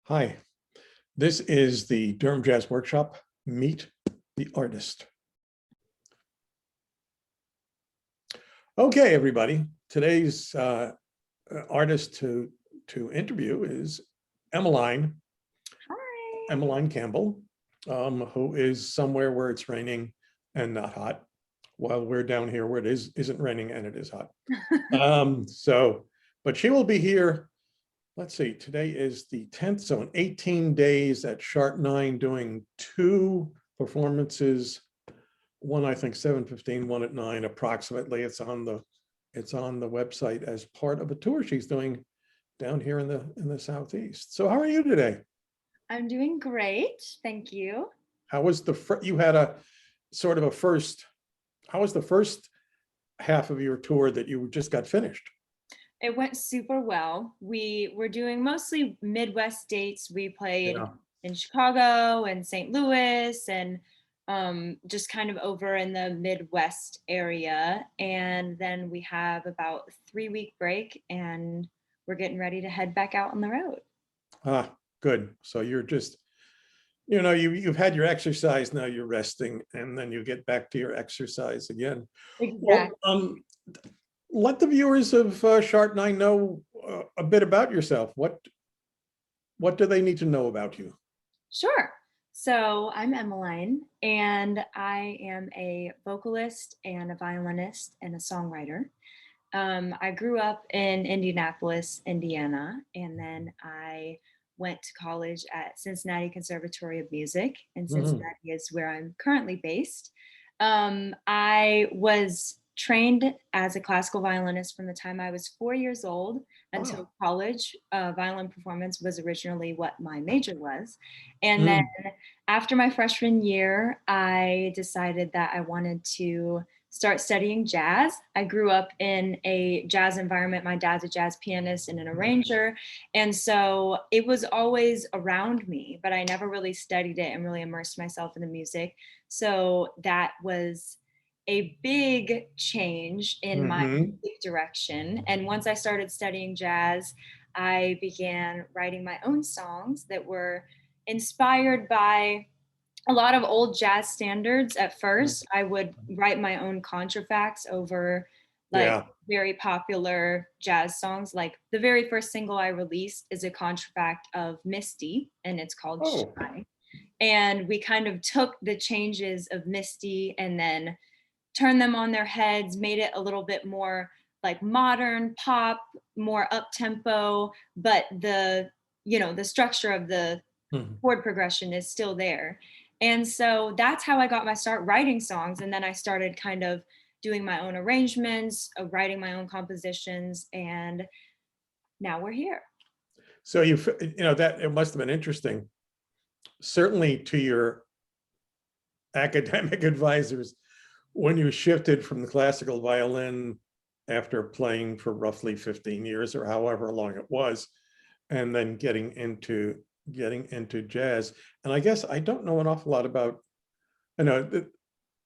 Hi, this is the Durham Jazz Workshop, Meet the Artist. Okay, everybody, today's artist to interview is Emmaline. Hi. Emmaline Campbell, who is somewhere where it's raining and not hot, while we're down here where it isn't raining and it is hot. But she will be here. Let's see, today is the 10th, so in 18 days at Sharp 9 doing two performances, one I think 7:15, one at 9 approximately. It's on the website as part of a tour she's doing down here in the Southeast. So how are you today? I'm doing great, thank you. How was you had a sort of a first, how was the first half of your tour that you just got finished? It went super well. We were doing mostly Midwest dates. We played in Chicago and St. Louis and just kind of over in the Midwest area. And then we have about a 3-week break and we're getting ready to head back out on the road. Ah, good. So you're just, you've had your exercise, now you're resting, and then you get back to your exercise again. Exactly. Well, let the viewers of Sharp 9 know a bit about yourself. What do they need to know about you? Sure. So I'm Emmaline, and I am a vocalist and a violinist and a songwriter. I grew up in Indianapolis, Indiana, and then I went to college at Cincinnati Conservatory of Music, and Cincinnati is where I'm currently based. I was trained as a classical violinist from the time I was 4 years old until college. Violin performance was originally what my major was. And then after my freshman year, I decided that I wanted to start studying jazz. I grew up in a jazz environment. My dad's a jazz pianist and an arranger. And so it was always around me, but I never really studied it and really immersed myself in the music. So that was a big change in my music direction. And once I started studying jazz, I began writing my own songs that were inspired by a lot of old jazz standards. At first, I would write my own contrafacts over very popular jazz songs. Like the very first single I released is a contrafact of Misty, and it's called Shy. And we kind of took the changes of Misty and then turned them on their heads, made it a little bit more like modern pop, more up tempo, but the structure of the chord progression is still there. And so that's how I got my start writing songs. And then I started kind of doing my own arrangements, writing my own compositions, and now we're here. So that it must have been interesting, certainly to your academic advisors, when you shifted from the classical violin after playing for roughly 15 years or however long it was, and then getting into jazz. And I guess I don't know an awful lot about, I know that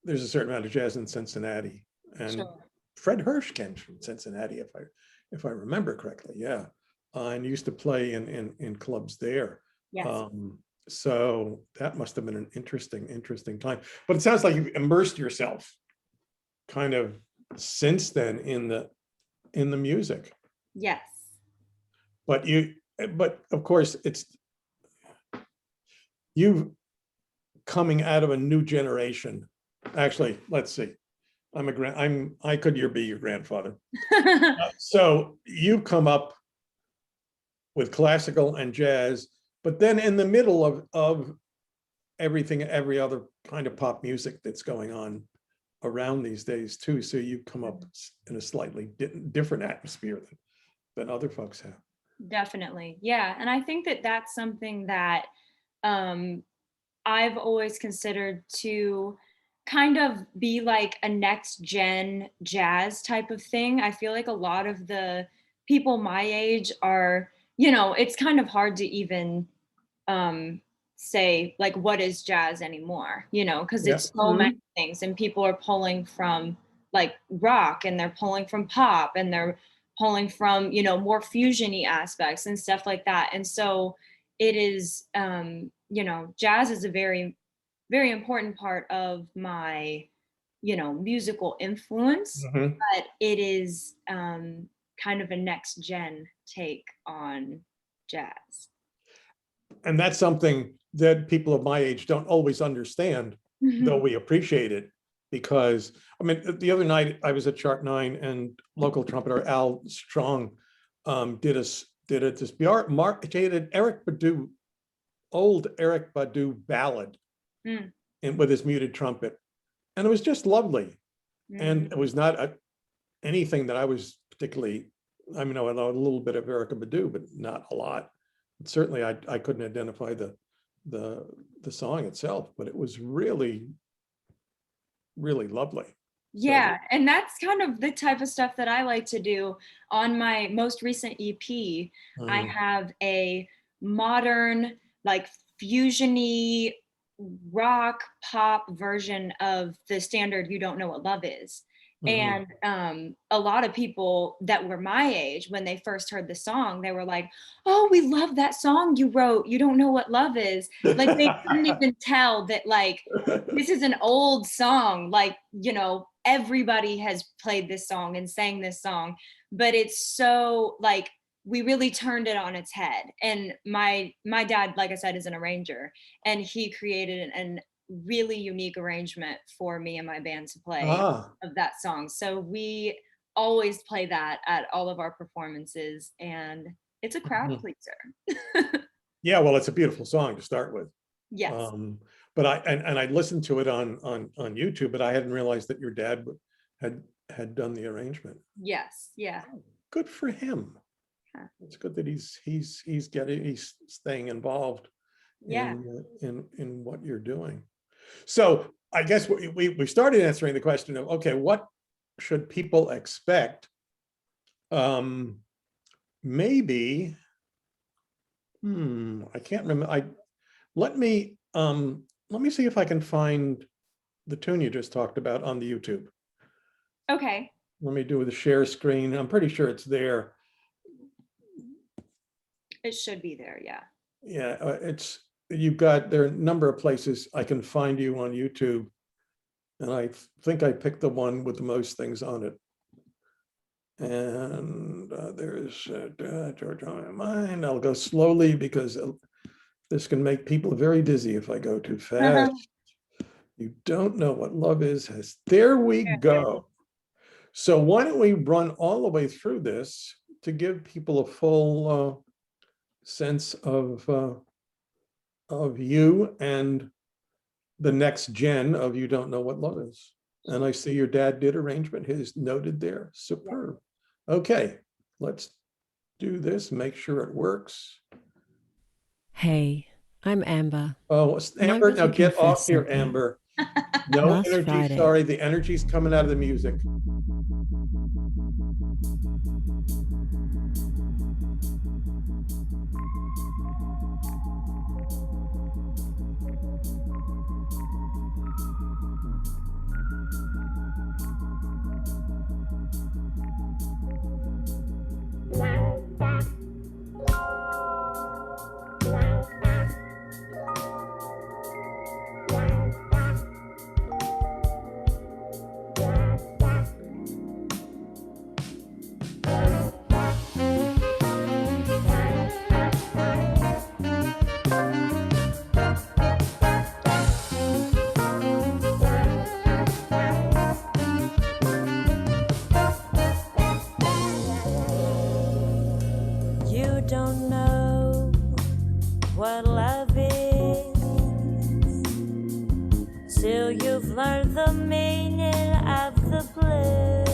there's a certain amount of jazz in Cincinnati, and Fred Hirsch came from Cincinnati, if I remember correctly. Yeah. And used to play in clubs there. Yes. So that must have been an interesting time. But it sounds like you've immersed yourself kind of since then in the music. Yes. But of course it's you coming out of a new generation. Actually, let's see. I could be your grandfather. So you come up with classical and jazz, but then in the middle of everything, every other kind of pop music that's going on around these days too. So you come up in a slightly different atmosphere than other folks have. Definitely. Yeah. And I think that that's something that I've always considered to kind of be like a next gen jazz type of thing. I feel like a lot of the people my age are, it's kind of hard to even say like what is jazz anymore, because it's so many things, and people are pulling from like rock, and they're pulling from pop, and they're pulling from more fusion-y aspects and stuff like that. And so it is, jazz is a very, very important part of my, musical influence, Mhm. but it is kind of a next gen take on jazz. And that's something that people of my age don't always understand, though we appreciate it. Because, I mean, the other night I was at Chart 9 and local trumpeter Al Strong did a this marketed Eric Badu, old Eric Badu ballad Mm, and with his muted trumpet. And it was just lovely. And mm. it was not anything that I was particularly, I mean, I know a little bit of Erica Badu, but not a lot. Certainly I couldn't identify the song itself, but it was really, really lovely. Yeah, and that's kind of the type of stuff that I like to do. On my most recent EP, I Mhm, have a modern, like fusiony rock pop version of the standard "You Don't Know What Love Is." mhm. And a lot of people that were my age, when they first heard the song, they were like, "Oh, we love that song you wrote. You don't know what love is." Like they couldn't even tell that, like, this is an old song. Like, everybody has played this song and sang this song, but it's so, like, we really turned it on its head. And my dad, like I said, is an arranger, and he created an really unique arrangement for me and my band to play Ah, of that song. So we always play that at all of our performances, and it's a crowd mhm. pleaser. Yeah, well, it's a beautiful song to start with. Yes. Um, but I listened to it on YouTube, but I hadn't realized that your dad had had done the arrangement. Yes. Yeah. Good for him. Huh. It's good that he's staying involved Yeah. in what you're doing. So I guess we started answering the question of, okay, what should people expect? Um, maybe, I can't remember. Let me see if I can find the tune you just talked about on the YouTube. Okay. Let me do the share screen. I'm pretty sure it's there. It should be there. Yeah. Yeah, there are a number of places I can find you on YouTube. And I think I picked the one with the most things on it. And there's George on my mind. I'll go slowly because this can make people very dizzy if I go too fast. You don't know what love is. There we go. So why don't we run all the way through this to give people a full sense of you and the next gen of You Don't Know What Love Is. And I see your dad did arrangement, his noted there. Superb. Okay, let's do this, make sure it works. Hey, I'm Amber. Oh, Might Amber, want now to get confess off here, something. Amber. No Last energy, Friday. sorry, the energy's coming out of the music. You don't know what love is till you've learned the meaning of the blues.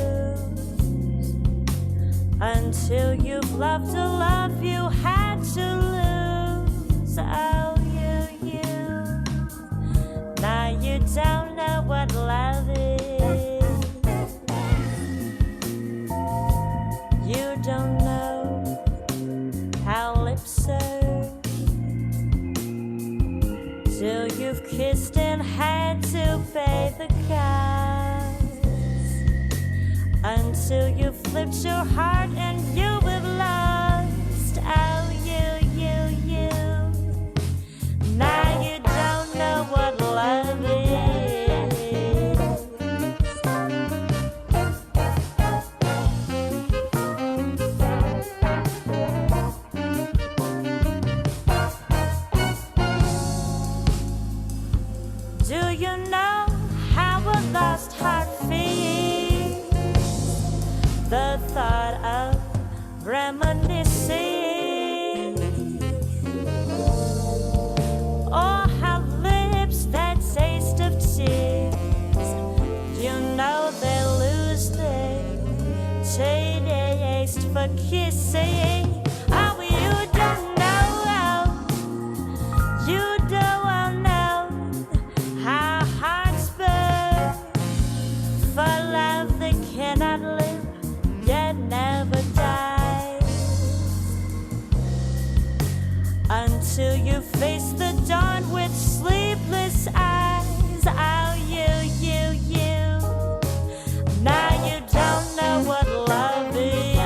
Until you've loved a love you had to lose. Oh, you. Now you don't know what love is. You don't know how lips serve till you've kissed and had to pay the cost. Until you flipped your heart and you have lost. Oh, you. reminiscing. Oh, how lips that taste of tears, you know they lose their taste for kissing. Oh, you don't know, you don't know how hearts burn for love that cannot live yet never dies. Until you face the dawn with sleepless eyes. Oh, you. Now you don't know what love is.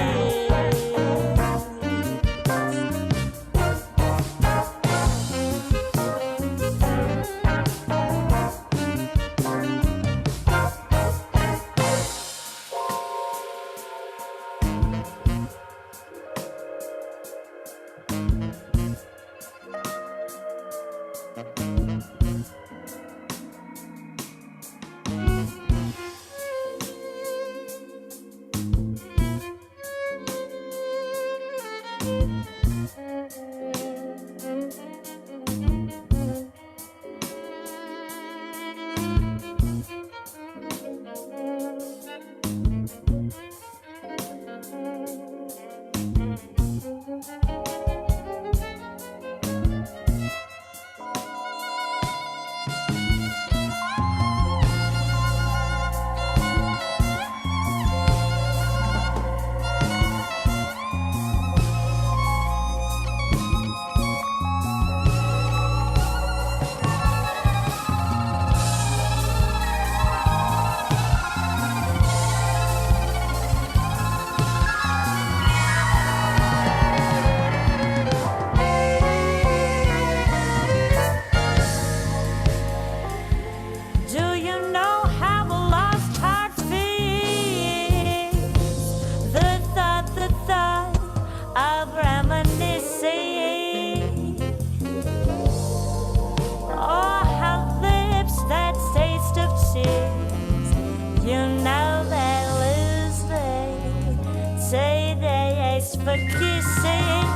For kissing,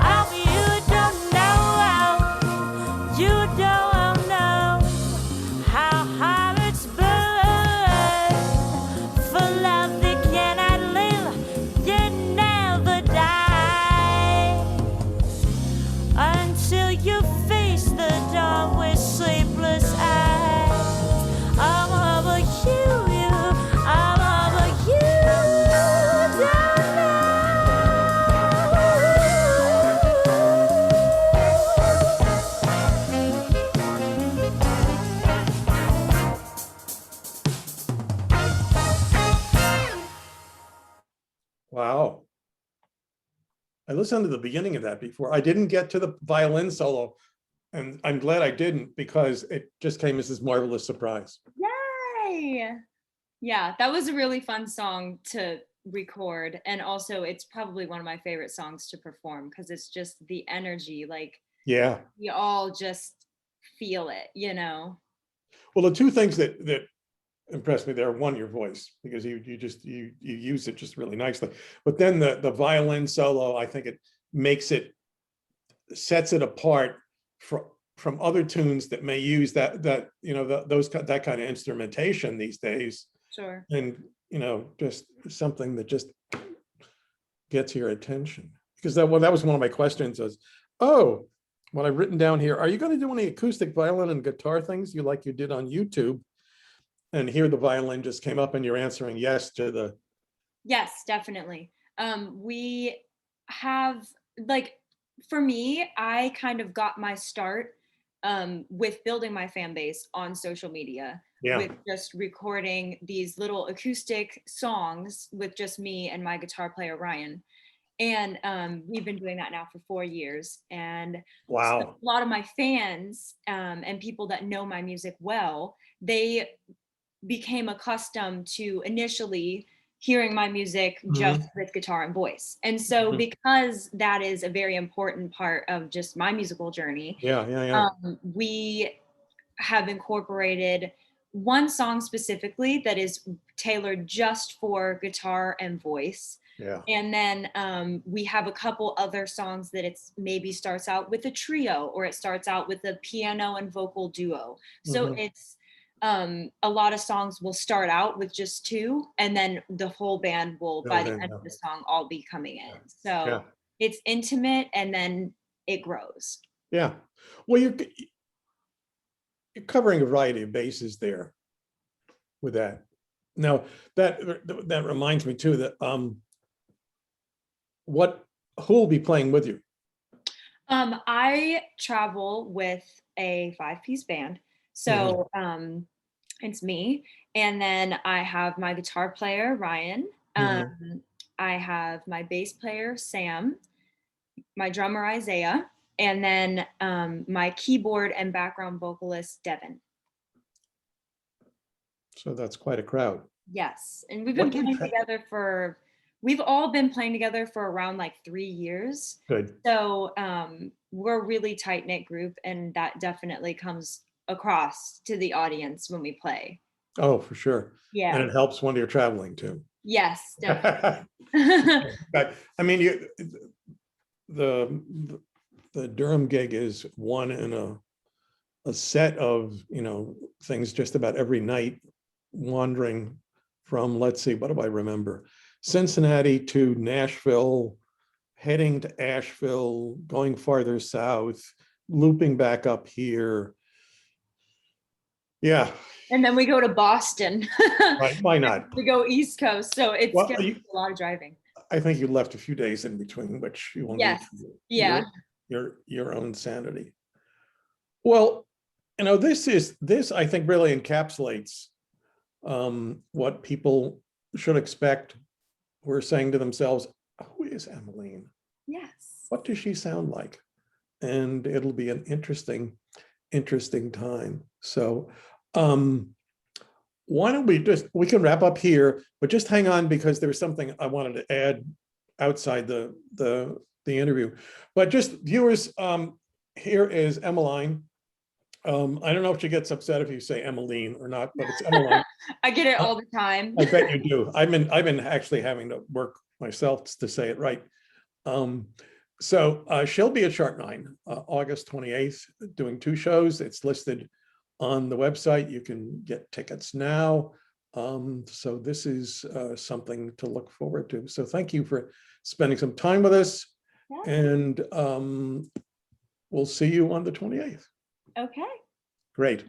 oh, you don't know how hearts burn for love that cannot live yet never die. Until you face the dawn with sleepless eyes. I'm over you, I'm over you. Wow. I listened to the beginning of that before. I didn't get to the violin solo, and I'm glad I didn't, because it just came as this marvelous surprise. Yay! Yeah, that was a really fun song to record. And also it's probably one of my favorite songs to perform because it's just the energy, like Yeah. we all just feel it, you know? Well, the two things that impressed me there, one, your voice, because you use it just really nicely, but then the violin solo, I think it sets it apart from other tunes that may use that that kind of instrumentation these days. Sure. And just something that just gets your attention, because that was one of my questions, was, oh, what I've written down here, are you going to do any acoustic violin and guitar things you did on YouTube? And here the violin just came up and you're answering yes to the. Yes, definitely. We have, like, for me, I kind of got my start with building my fan base on social media. Yeah. With just recording these little acoustic songs with just me and my guitar player, Ryan. And we've been doing that now for 4 years. And Wow. so a lot of my fans and people that know my music well, they became accustomed to initially hearing my music just with guitar and voice. And so because that is a very important part of just my musical journey, we have incorporated one song specifically that is tailored just for guitar and voice. Yeah. And then we have a couple other songs that it's maybe starts out with a trio, or it starts out with a piano and vocal duo. So Mhm. it's a lot of songs will start out with just two, and then the whole band will, by the end of the song, all be coming in. Yeah. So it's intimate, and then it grows. Yeah. Well, you're covering a variety of bases there with that. Now, that reminds me too that who will be playing with you? I travel with a 5-piece band. So it's me. And then I have my guitar player, Ryan. I have my bass player, Sam, my drummer, Isaiah, and then my keyboard and background vocalist, Devin. So that's quite a crowd. Yes. And we've What been do you playing together we've all been playing together for around like 3 years. Good. So we're a really tight knit group, and that definitely comes across to the audience when we play. Oh, for sure. Yeah. And it helps when you're traveling too. Yes, definitely. I mean, the Durham gig is one in a set of, things just about every night, wandering from, let's see, what do I remember? Cincinnati to Nashville, heading to Asheville, going farther south, looping back up here. Yeah. And then we go to Boston. Right, why not? We go East Coast. So it's Well, gonna be a lot of driving. I think you left a few days in between, which you will need Yes. for Yeah. your own sanity. Well, this I think really encapsulates what people should expect. We're saying to themselves, who is Emmaline? Yes. What does she sound like? And it'll be an interesting time. So why don't we can wrap up here, but just hang on, because there's something I wanted to add outside the interview. But just viewers, here is Emmaline. I don't know if she gets upset if you say Emmaline or not, but it's Emmaline. I get it all the time. I bet you do. I've been actually having to work myself to say it right. So she'll be at Sharp 9, August 28th, doing 2 shows. It's listed on the website. You can get tickets now. So this is something to look forward to. So thank you for spending some time with us. Yeah. And we'll see you on the 28th. Okay. Great.